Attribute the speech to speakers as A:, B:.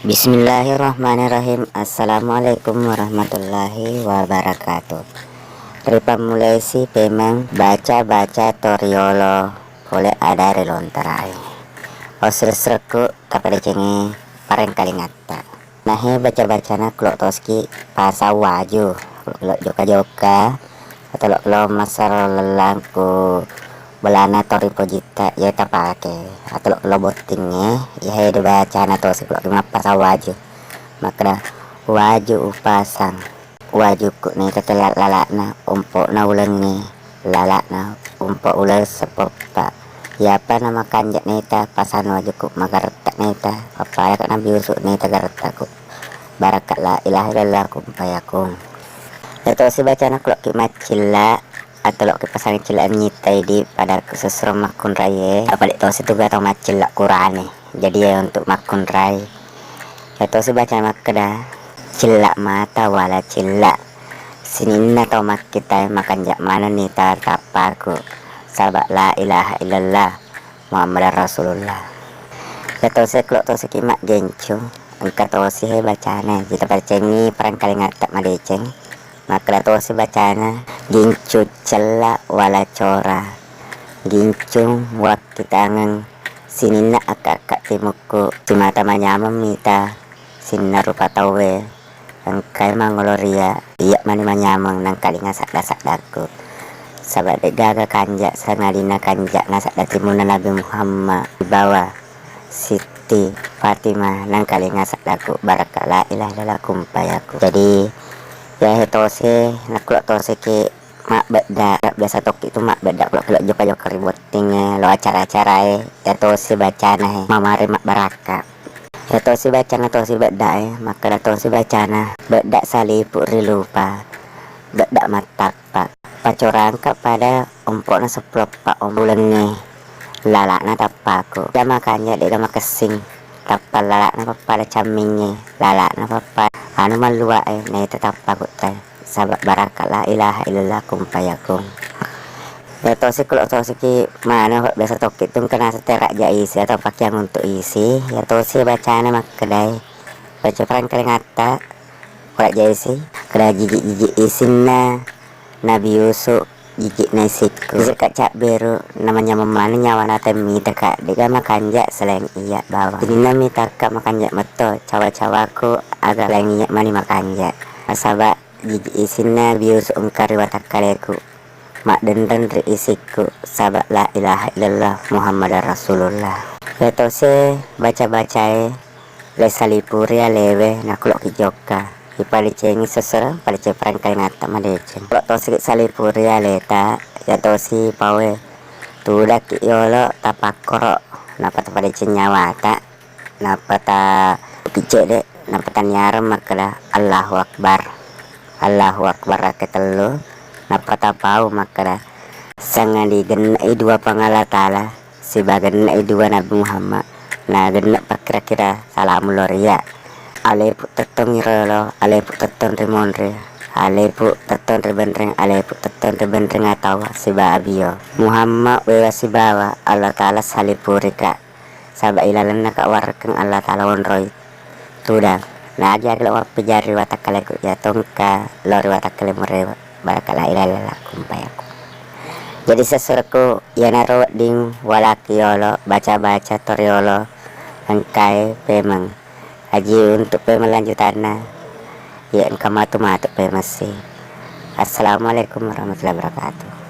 A: Bismillahirrahmanirrahim. Assalamualaikum warahmatullahi wabarakatuh. Mulai si pemang baca-baca toriolo oleh ada relontarai. Osir serku tapade cengi pareng kalingata. Nahe baca-baca na klok toski pasa waju. Klok joka-joka atau lo masar lelangku belana tori pojita ya tapake atau lo botingnya ya hedo baca na to seklok ngapa sa waju makna waju upasang waju ku ni tetelat lalak na umpok na ulang ni lalak na umpok ulang sepopa ya apa nama kanjak neta pasan waju ku magarta neta apa ya kan biusuk neta garta ku barakat la ilaha illallah kumpayakum ya to si baca na klok kimacilla atau lo ke pasang cilaan nyitai di pada keseseram makun raya apa dek tau situ gak tau macil lah kurane jadi ya untuk makun rai ya tau si baca makda cilak mata wala cilak sinina tau mak kita makan jak mana nih tar tapaku sabak la ilaha illallah Muhammad Rasulullah ya tau si klok tau si kimak gencu engkau tau si he bacana kita percengi perang kali ngatak madeceng maka tau si bacana gincu celak wala cora gincung waktu tangan sinina akak timuku cimata manyama mita sinna rupa tawe angkai mangoloria iya mani manyamang nang kali ngasak dasak daku sahabat gaga kanjak sangalina kanjak ngasak datimuna Nabi Muhammad di bawah Siti Fatimah nang kali ngasak daku barakala ilah lalakum payaku jadi ya tose naklok tose ke mak beda biasa tok itu mak beda kalau joka ributing lo acara-acara ya tose bacana mamare mak baraka ya tose bacana tose beda maka tose bacana beda salipu rilupa beda matak pak pacorangka pada ompokna seplop pak ombulannya lalakna tapaku ya makanya dia makasing tapal lalakna pada camingnya lalakna papa anu malua nih tetap takut sahabat barakat la ilaha illallah kumpayakum ya tau si kalau tau si mana kok biasa tokit itu kena seterak jaisi atau pakaian untuk isi ya tau si bacaan mak kedai baca perang kali ngata kolak jaisi kedai gigi isinna Nabi Yusuf gigi nasiku dekat cak beru namanya memana nyawa natemi dekat dia makan jak selain iya bawah ini nami takak makan jak meto cawa-cawaku agak lain iya mani makan jak asabak gigi isinna bius umkari watak kaleku mak denden isiku sabak la ilaha illallah Muhammad Rasulullah ya tau se baca-baca le salipuri lewe nakulok kijoka pali cengi seserang pali cepran kali ngata madeceng kalau tosi salipuri leta ya tosi pawe tudak yolo tapakoro napa pada cenyawa tak napa ta picek dek napa tan nyaram makala Allahu Akbar ketelu napa ta pau makala sangan digenai dua pangala taala si bagenai dua Nabi Muhammad nah genak kira-kira salamul loria alepu tetong irolo alepu tetong rimonre alepu tetong ribenreng alepu tetong ribenreng atau si babio Muhammad wewa si bawa Allah Ta'ala salipurika sabak ilalan naka warakeng Allah Ta'ala wonroy tudah nah aja kalau pejari watak kaleku ya tongka lori watak kale murewa barakala ilalala kumpayaku jadi sesuruhku ya naro ding walaki yolo baca-baca toriolo angkai pemang haji untuk pemelanjutannya ya engkau matu pe masih. Assalamualaikum warahmatullahi wabarakatuh.